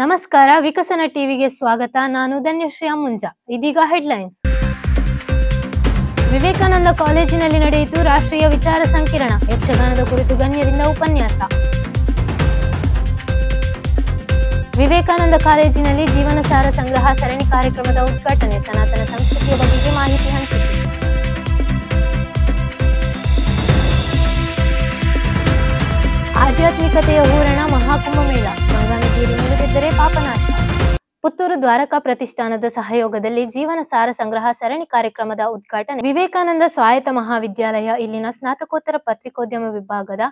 ನಮಸ್ಕಾರ, ವಿಕಸನ ಟಿವಿಗೆ ಸ್ವಾಗತ. ನಾನು ಧನ್ಯಶ್ರೀ ಮುಂಜಾ. ಇದೀಗ ಹೆಡ್ಲೈನ್ಸ್. ವಿವೇಕಾನಂದ ಕಾಲೇಜಿನಲ್ಲಿ ನಡೆಯಿತು ರಾಷ್ಟ್ರೀಯ ವಿಚಾರ ಸಂಕಿರಣ. ಯಕ್ಷಗಾನದ ಕುರಿತು ಗಣ್ಯರಿಂದ ಉಪನ್ಯಾಸ. ವಿವೇಕಾನಂದ ಕಾಲೇಜಿನಲ್ಲಿ ಜೀವನ ಸಾರ ಸಂಗ್ರಹ ಸರಣಿ ಕಾರ್ಯಕ್ರಮದ ಉದ್ಘಾಟನೆ. ಸನಾತನ ಸಂಸ್ಕೃತಿಯ ಬಗೆಗೆ ಮಾಹಿತಿ ಹಂಚಿಕೆ. ಆಧ್ಯಾತ್ಮಿಕತೆಯ ಹೂರಣ ಮಹಾಕುಂಭಮೇಳ. ಗಂಗಾ ನದಿಯಲ್ಲಿ ಮುಳುಗಿದ್ದರೆ ಪಾಪನಾಶ. ಪುತ್ತೂರು ದ್ವಾರಕಾ ಪ್ರತಿಷ್ಠಾನದ ಸಹಯೋಗದಲ್ಲಿ ಜೀವನ ಸಾರ ಸಂಗ್ರಹ ಸರಣಿ ಕಾರ್ಯಕ್ರಮದ ಉದ್ಘಾಟನೆ ವಿವೇಕಾನಂದ ಸ್ವಾಯತ್ತ ಮಹಾವಿದ್ಯಾಲಯ ಇಲ್ಲಿನ ಸ್ನಾತಕೋತ್ತರ ಪತ್ರಿಕೋದ್ಯಮ ವಿಭಾಗದ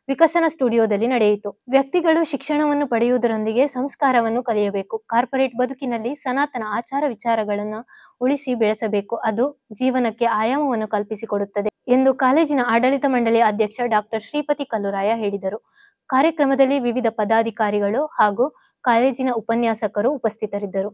ವಿಕಸನ ಸ್ಟುಡಿಯೋದಲ್ಲಿ ನಡೆಯಿತು. ವ್ಯಕ್ತಿಗಳು ಶಿಕ್ಷಣವನ್ನು ಪಡೆಯುವುದರೊಂದಿಗೆ ಸಂಸ್ಕಾರವನ್ನು ಕಲಿಯಬೇಕು. ಕಾರ್ಪೊರೇಟ್ ಬದುಕಿನಲ್ಲಿ ಸನಾತನ ಆಚಾರ ವಿಚಾರಗಳನ್ನು ಉಳಿಸಿ ಬೆಳೆಸಬೇಕು. ಅದು ಜೀವನಕ್ಕೆ ಆಯಾಮವನ್ನು ಕಲ್ಪಿಸಿಕೊಡುತ್ತದೆ ಎಂದು ಕಾಲೇಜಿನ ಆಡಳಿತ ಮಂಡಳಿ ಅಧ್ಯಕ್ಷ ಡಾಕ್ಟರ್ ಶ್ರೀಪತಿ ಕಲ್ಲುರಾಯ ಹೇಳಿದರು. ಕಾರ್ಯಕ್ರಮದಲ್ಲಿ ವಿವಿಧ ಪದಾಧಿಕಾರಿಗಳು ಹಾಗೂ ಕಾಲೇಜಿನ ಉಪನ್ಯಾಸಕರು ಉಪಸ್ಥಿತರಿದ್ದರು.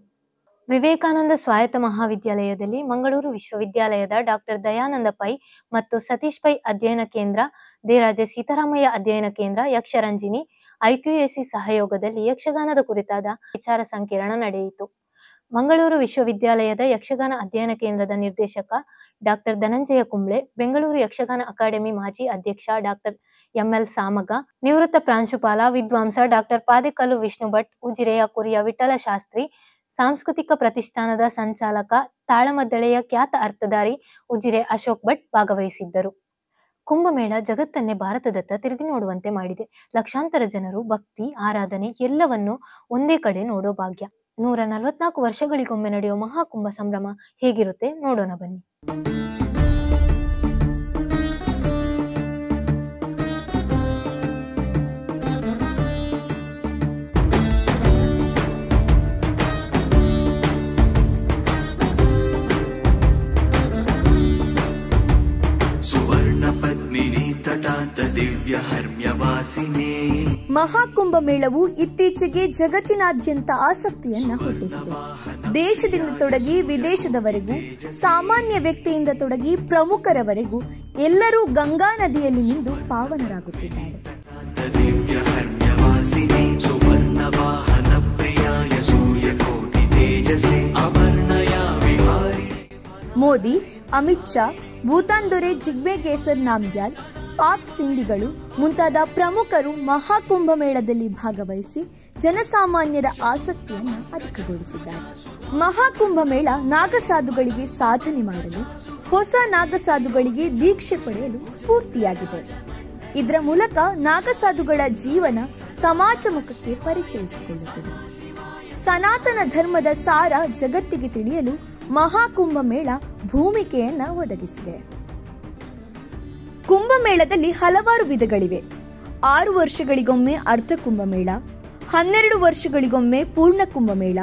ವಿವೇಕಾನಂದ ಸ್ವಾಯತ್ತ ಮಹಾವಿದ್ಯಾಲಯದಲ್ಲಿ ಮಂಗಳೂರು ವಿಶ್ವವಿದ್ಯಾಲಯದ ಡಾಕ್ಟರ್ ದಯಾನಂದ ಪೈ ಮತ್ತು ಸತೀಶ್ ಪೈ ಅಧ್ಯಯನ ಕೇಂದ್ರ, ದೇರಾಜೆ ಸೀತಾರಾಮಯ್ಯ ಅಧ್ಯಯನ ಕೇಂದ್ರ, ಯಕ್ಷರಂಜಿನಿ, ಐಕ್ಯುಎಸಿ ಸಹಯೋಗದಲ್ಲಿ ಯಕ್ಷಗಾನದ ಕುರಿತಾದ ವಿಚಾರ ಸಂಕಿರಣ ನಡೆಯಿತು. ಮಂಗಳೂರು ವಿಶ್ವವಿದ್ಯಾಲಯದ ಯಕ್ಷಗಾನ ಅಧ್ಯಯನ ಕೇಂದ್ರದ ನಿರ್ದೇಶಕ ಡಾಕ್ಟರ್ ಧನಂಜಯ ಕುಂಬ್ಳೆ, ಬೆಂಗಳೂರು ಯಕ್ಷಗಾನ ಅಕಾಡೆಮಿ ಮಾಜಿ ಅಧ್ಯಕ್ಷ ಡಾಕ್ಟರ್ ಎಂಎಲ್ ಸಾಮಗ, ನಿವೃತ್ತ ಪ್ರಾಂಶುಪಾಲ ವಿದ್ವಾಂಸ ಡಾಕ್ಟರ್ ಪಾದೆಕಲ್ಲು ವಿಷ್ಣು ಭಟ್, ಉಜಿರೆಯ ಕುರಿಯ ವಿಠಲ ಶಾಸ್ತ್ರಿ, ಸಾಂಸ್ಕೃತಿಕ ಪ್ರತಿಷ್ಠಾನದ ಸಂಚಾಲಕ ತಾಳಮದ್ದಳೆಯ ಖ್ಯಾತ ಅರ್ಥಧಾರಿ ಉಜಿರೆ ಅಶೋಕ್ ಭಟ್ ಭಾಗವಹಿಸಿದ್ದರು. ಕುಂಭಮೇಳ ಜಗತ್ತನ್ನೇ ಭಾರತದತ್ತ ತಿರುಗಿ ನೋಡುವಂತೆ ಮಾಡಿದೆ. ಲಕ್ಷಾಂತರ ಜನರು ಭಕ್ತಿ, ಆರಾಧನೆ ಎಲ್ಲವನ್ನೂ ಒಂದೇ ಕಡೆ ನೋಡೋ ಭಾಗ್ಯ. 144 ವರ್ಷಗಳಿಗೊಮ್ಮೆ ನಡೆಯೋ ಮಹಾಕುಂಭ ಸಂಭ್ರಮ ಹೇಗಿರುತ್ತೆ ನೋಡೋಣ ಬನ್ನಿ. ಮಹಾಕುಂಭ ಮೇಳವು ಇತ್ತೀಚೆಗೆ ಜಗತ್ತಿನಾದ್ಯಂತ ಆಸಕ್ತಿಯನ್ನ ಹುಟ್ಟಿಸಿದೆ. ದೇಶದಿಂದ ತೊಡಗಿ ವಿದೇಶದವರೆಗೂ, ಸಾಮಾನ್ಯ ವ್ಯಕ್ತಿಯಿಂದ ತೊಡಗಿ ಪ್ರಮುಖರವರೆಗೂ ಎಲ್ಲರೂ ಗಂಗಾ ನದಿಯಲ್ಲಿ ನಿಂತು ಪಾವನರಾಗುತ್ತಿದ್ದಾರೆ. ಮೋದಿ, ಅಮಿತ್ ಶಾ, ಭೂತಾನ್ ದೊರೆ ಜಿಗ್ಮೆ ಕೇಸರ್ ನಾಮ್ಗ್ಯಾಲ್, ಪಾಕ್ ಸಿಂಧಿಗಳು ಮುಂತಾದ ಪ್ರಮುಖರು ಮಹಾಕುಂಭ ಮೇಳದಲ್ಲಿ ಭಾಗವಹಿಸಿ ಜನಸಾಮಾನ್ಯರ ಆಸಕ್ತಿಯನ್ನು ಅಧಿಕಗೊಳಿಸಿದ್ದಾರೆ. ಮಹಾಕುಂಭ ಮೇಳ ನಾಗಸಾಧುಗಳಿಗೆ ಸಾಧನೆ ಮಾಡಲು, ಹೊಸ ನಾಗಸಾಧುಗಳಿಗೆ ದೀಕ್ಷೆ ಪಡೆಯಲು ಸ್ಫೂರ್ತಿಯಾಗಿದೆ. ಇದರ ಮೂಲಕ ನಾಗಸಾಧುಗಳ ಜೀವನ ಸಮಾಜಮುಖಕ್ಕೆ ಪರಿಚಯಿಸಿಕೊಳ್ಳುತ್ತದೆ. ಸನಾತನ ಧರ್ಮದ ಸಾರ ಜಗತ್ತಿಗೆ ತಿಳಿಯಲು ಮಹಾಕುಂಭ ಮೇಳ ಭೂಮಿಕೆಯನ್ನ ಒದಗಿಸಿದೆ. ಕುಂಭಮೇಳದಲ್ಲಿ ಹಲವಾರು ವಿಧಗಳಿವೆ. 6 ವರ್ಷಗಳಿಗೊಮ್ಮೆ ಅರ್ಧ ಕುಂಭಮೇಳ, 12 ವರ್ಷಗಳಿಗೊಮ್ಮೆ ಪೂರ್ಣ ಕುಂಭಮೇಳ,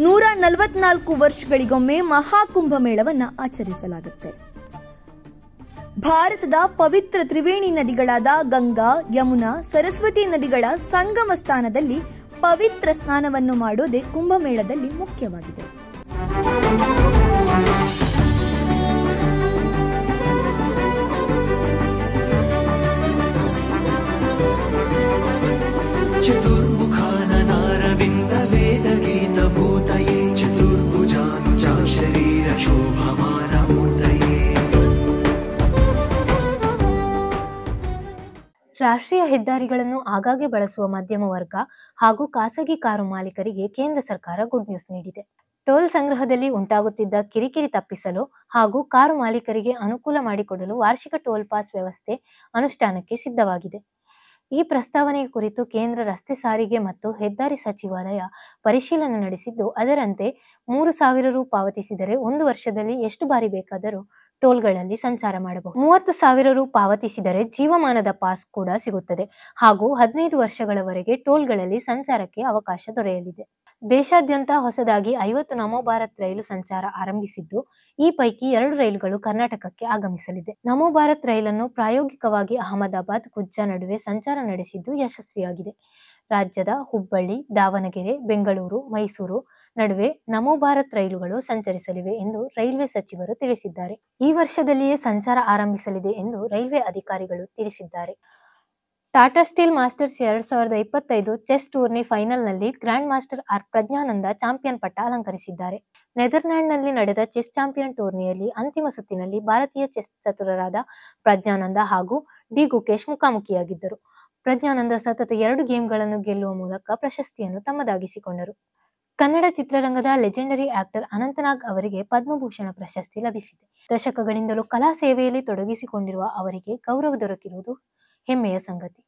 144 ವರ್ಷಗಳಿಗೊಮ್ಮೆ ಮಹಾಕುಂಭ ಮೇಳವನ್ನ ಆಚರಿಸಲಾಗುತ್ತೆ. ಭಾರತದ ಪವಿತ್ರ ತ್ರಿವೇಣಿ ನದಿಗಳಾದ ಗಂಗಾ, ಯಮುನಾ, ಸರಸ್ವತಿ ನದಿಗಳ ಸಂಗಮ ಸ್ಥಾನದಲ್ಲಿ ಪವಿತ್ರ ಸ್ನಾನವನ್ನು ಮಾಡೋದೇ ಕುಂಭಮೇಳದಲ್ಲಿ ಮುಖ್ಯವಾಗಿದೆ. ರಾಷ್ಟ್ರೀಯ ಹೆದ್ದಾರಿಗಳನ್ನು ಆಗಾಗ್ಗೆ ಬಳಸುವ ಮಧ್ಯಮ ವರ್ಗ ಹಾಗೂ ಖಾಸಗಿ ಕಾರು ಮಾಲೀಕರಿಗೆ ಕೇಂದ್ರ ಸರ್ಕಾರ ಗುಡ್ ನ್ಯೂಸ್ ನೀಡಿದೆ. ಟೋಲ್ ಸಂಗ್ರಹದಲ್ಲಿ ಉಂಟಾಗುತ್ತಿದ್ದ ಕಿರಿಕಿರಿ ತಪ್ಪಿಸಲು ಹಾಗೂ ಕಾರು ಮಾಲೀಕರಿಗೆ ಅನುಕೂಲ ಮಾಡಿಕೊಡಲು ವಾರ್ಷಿಕ ಟೋಲ್ ಪಾಸ್ ವ್ಯವಸ್ಥೆ ಅನುಷ್ಠಾನಕ್ಕೆ ಸಿದ್ಧವಾಗಿದೆ. ಈ ಪ್ರಸ್ತಾವನೆಯ ಕುರಿತು ಕೇಂದ್ರ ರಸ್ತೆ ಸಾರಿಗೆ ಮತ್ತು ಹೆದ್ದಾರಿ ಸಚಿವಾಲಯ ಪರಿಶೀಲನೆ ನಡೆಸಿದ್ದು, ಅದರಂತೆ 3,000 ರು ಪಾವತಿಸಿದರೆ 1 ವರ್ಷದಲ್ಲಿ ಎಷ್ಟು ಬಾರಿ ಬೇಕಾದರೂ ಟೋಲ್ಗಳಲ್ಲಿ ಸಂಚಾರ ಮಾಡಬಹುದು. 30,000 ರು ಪಾವತಿಸಿದರೆ ಜೀವಮಾನದ ಪಾಸ್ ಕೂಡ ಸಿಗುತ್ತದೆ ಹಾಗೂ 15 ವರ್ಷಗಳವರೆಗೆ ಟೋಲ್ಗಳಲ್ಲಿ ಸಂಚಾರಕ್ಕೆ ಅವಕಾಶ ದೊರೆಯಲಿದೆ. ದೇಶಾದ್ಯಂತ ಹೊಸದಾಗಿ 50 ನಮೋ ಭಾರತ್ ರೈಲು ಸಂಚಾರ ಆರಂಭಿಸಿದ್ದು, ಈ ಪೈಕಿ 2 ರೈಲುಗಳು ಕರ್ನಾಟಕಕ್ಕೆ ಆಗಮಿಸಲಿದೆ. ನಮೋ ಭಾರತ್ ರೈಲನ್ನು ಪ್ರಾಯೋಗಿಕವಾಗಿ ಅಹಮದಾಬಾದ್, ಗುಜ್ಜಾ ನಡುವೆ ಸಂಚಾರ ನಡೆಸಿದ್ದು ಯಶಸ್ವಿಯಾಗಿದೆ. ರಾಜ್ಯದ ಹುಬ್ಬಳ್ಳಿ, ದಾವಣಗೆರೆ, ಬೆಂಗಳೂರು, ಮೈಸೂರು ನಡುವೆ ನಮೋ ಭಾರತ್ ರೈಲುಗಳು ಸಂಚರಿಸಲಿವೆ ಎಂದು ರೈಲ್ವೆ ಸಚಿವರು ತಿಳಿಸಿದ್ದಾರೆ. ಈ ವರ್ಷದಲ್ಲಿಯೇ ಸಂಚಾರ ಆರಂಭಿಸಲಿದೆ ಎಂದು ರೈಲ್ವೆ ಅಧಿಕಾರಿಗಳು ತಿಳಿಸಿದ್ದಾರೆ. Tata steel masters 2025 chess tourney ಫೈನಲ್ನಲ್ಲಿ grand master R Praggnanandhaa champion ಪಟ್ಟ ಅಲಂಕರಿಸಿದ್ದಾರೆ. ನೆದರ್ಲ್ಯಾಂಡ್ನಲ್ಲಿ ನಡೆದ ಚೆಸ್ ಚಾಂಪಿಯನ್ ಟೂರ್ನಿಯಲ್ಲಿ ಅಂತಿಮ ಸುತ್ತಿನಲ್ಲಿ ಭಾರತೀಯ ಚೆಸ್ ಚತುರರಾದ ಪ್ರಜ್ಞಾನಂದ ಹಾಗೂ ಡಿ ಗುಕೇಶ್ ಮುಖಾಮುಖಿಯಾಗಿದ್ದರು. ಪ್ರಜ್ಞಾನಂದ ಸತತ 2 ಗೇಮ್ಗಳನ್ನು ಗೆಲ್ಲುವ ಮೂಲಕ ಪ್ರಶಸ್ತಿಯನ್ನು ತಮ್ಮದಾಗಿಸಿಕೊಂಡರು. ಕನ್ನಡ ಚಿತ್ರರಂಗದ ಲೆಜೆಂಡರಿ ಆಕ್ಟರ್ ಅನಂತನಾಗ್ ಅವರಿಗೆ ಪದ್ಮಭೂಷಣ ಪ್ರಶಸ್ತಿ ಲಭಿಸಿದೆ. ದಶಕಗಳಿಂದಲೂ ಕಲಾ ಸೇವೆಯಲ್ಲಿ ತೊಡಗಿಸಿಕೊಂಡಿರುವ ಅವರಿಗೆ ಗೌರವ ದೊರಕಿರುವುದು ಹೆಮ್ಮೆಯ ಸಂಗತಿ.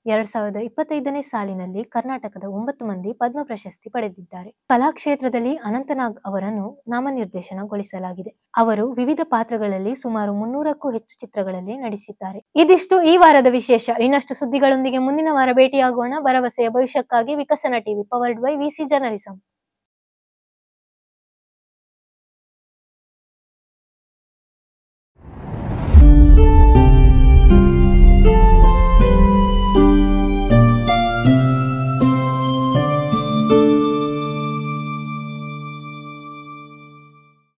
2025ನೇ ಸಾಲಿನಲ್ಲಿ ಕರ್ನಾಟಕದ 9 ಮಂದಿ ಪದ್ಮ ಪ್ರಶಸ್ತಿ ಪಡೆದಿದ್ದಾರೆ. ಕಲಾ ಕ್ಷೇತ್ರದಲ್ಲಿ ಅನಂತನಾಗ್ ಅವರನ್ನು ನಾಮನಿರ್ದೇಶನಗೊಳಿಸಲಾಗಿದೆ. ಅವರು ವಿವಿಧ ಪಾತ್ರಗಳಲ್ಲಿ ಸುಮಾರು 300ಕ್ಕೂ ಹೆಚ್ಚು ಚಿತ್ರಗಳಲ್ಲಿ ನಟಿಸಿದ್ದಾರೆ. ಇದಿಷ್ಟು ಈ ವಾರದ ವಿಶೇಷ. ಇನ್ನಷ್ಟು ಸುದ್ದಿಗಳೊಂದಿಗೆ ಮುಂದಿನ ವಾರ ಭೇಟಿಯಾಗೋಣ. ಭರವಸೆಯ ಭವಿಷ್ಯಕ್ಕಾಗಿ ವಿಕಸನ TV, powered by VC journalism.